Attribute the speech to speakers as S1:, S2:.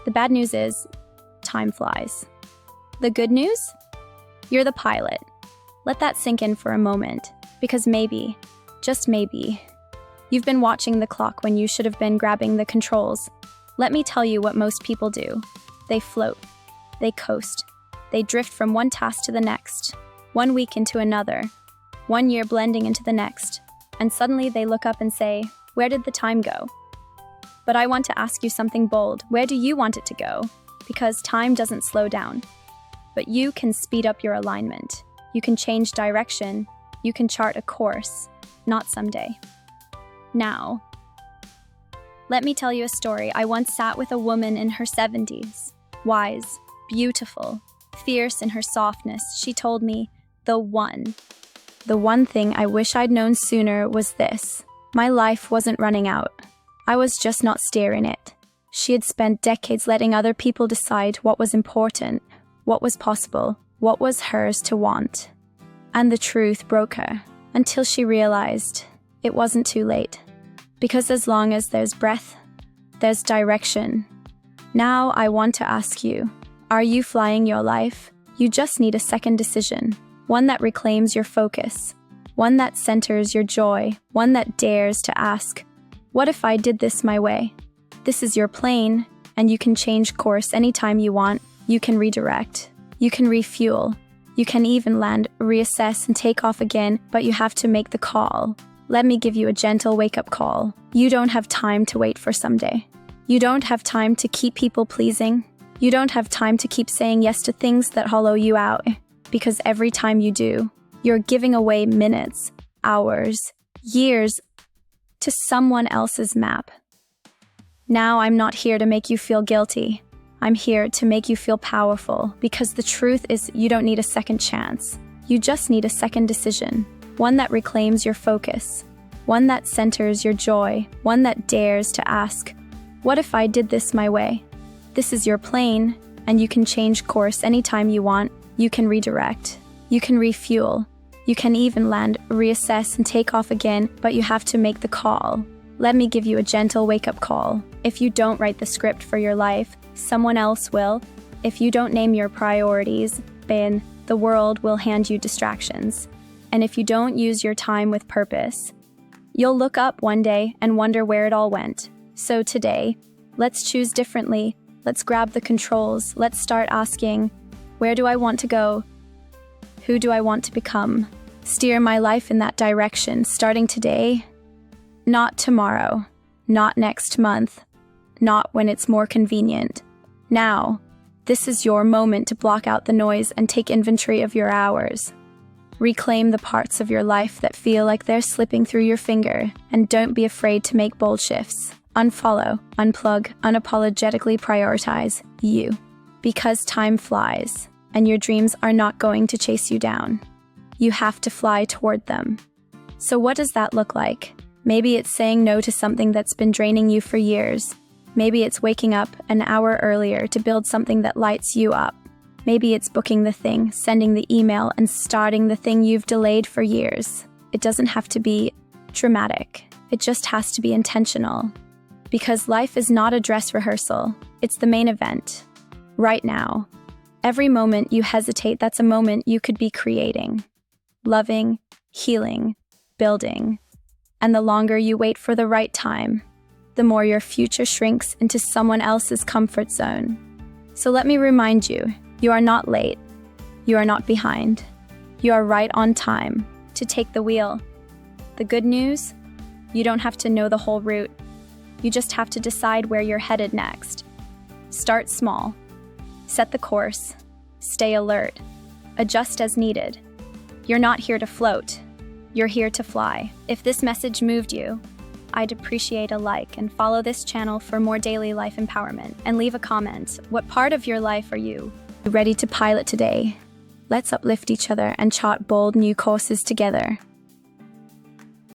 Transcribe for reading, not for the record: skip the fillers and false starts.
S1: The bad news is, time flies. The good news? You're the pilot. Let that sink in for a moment, because maybe, just maybe, you've been watching the clock when you should have been grabbing the controls. Let me tell you what most people do. They float. They coast. They drift from one task to the next, 1 week into another, 1 year blending into the next, and suddenly they look up and say, "Where did the time go?" But I want to ask you something bold. Where do you want it to go? Because time doesn't slow down. But you can speed up your alignment. You can change direction. You can chart a course, not someday. Now. Let me tell you a story. I once sat with a woman in her 70s. Wise, beautiful, fierce in her softness. She told me, the one thing I wish I'd known sooner was this. My life wasn't running out. I was just not steering it. She had spent decades letting other people decide what was important, what was possible, what was hers to want. And the truth broke her, until she realized it wasn't too late. Because as long as there's breath, there's direction. Now I want to ask you, are you flying your life? You just need a second decision, one that reclaims your focus, one that centers your joy, one that dares to ask, what if I did this my way? This is your plane, and you can change course anytime you want. You can redirect. You can refuel. You can even land, reassess, and take off again, but you have to make the call. Let me give you a gentle wake-up call. You don't have time to wait for someday. You don't have time to keep people pleasing. You don't have time to keep saying yes to things that hollow you out, because every time you do, you're giving away minutes, hours, years to someone else's map. Now I'm not here to make you feel guilty. I'm here to make you feel powerful, because the truth is you don't need a second chance. You just need a second decision, one that reclaims your focus, one that centers your joy, one that dares to ask, what if I did this my way? This is your plane, and you can change course anytime you want. You can redirect. You can refuel. You can even land, reassess, and take off again, but you have to make the call. Let me give you a gentle wake-up call. If you don't write the script for your life, someone else will. If you don't name your priorities, then the world will hand you distractions. And if you don't use your time with purpose, you'll look up one day and wonder where it all went. So today, let's choose differently. Let's grab the controls. Let's start asking, where do I want to go? Who do I want to become? Steer my life in that direction, starting today, not tomorrow, not next month, not when it's more convenient. Now, this is your moment to block out the noise and take inventory of your hours. Reclaim the parts of your life that feel like they're slipping through your finger, and don't be afraid to make bold shifts. Unfollow, unplug, unapologetically prioritize you. Because time flies, and your dreams are not going to chase you down. You have to fly toward them. So what does that look like? Maybe it's saying no to something that's been draining you for years. Maybe it's waking up an hour earlier to build something that lights you up. Maybe it's booking the thing, sending the email, and starting the thing you've delayed for years. It doesn't have to be dramatic. It just has to be intentional. Because life is not a dress rehearsal. It's the main event. Right now. Every moment you hesitate, that's a moment you could be creating, loving, healing, building. And the longer you wait for the right time, the more your future shrinks into someone else's comfort zone. So let me remind you, you are not late. You are not behind. You are right on time to take the wheel. The good news? You don't have to know the whole route. You just have to decide where you're headed next. Start small. Set the course. Stay alert. Adjust as needed. You're not here to float. You're here to fly. If this message moved you, I'd appreciate a like and follow this channel for more daily life empowerment. And leave a comment. What part of your life are you ready to pilot today? Let's uplift each other and chart bold new courses together.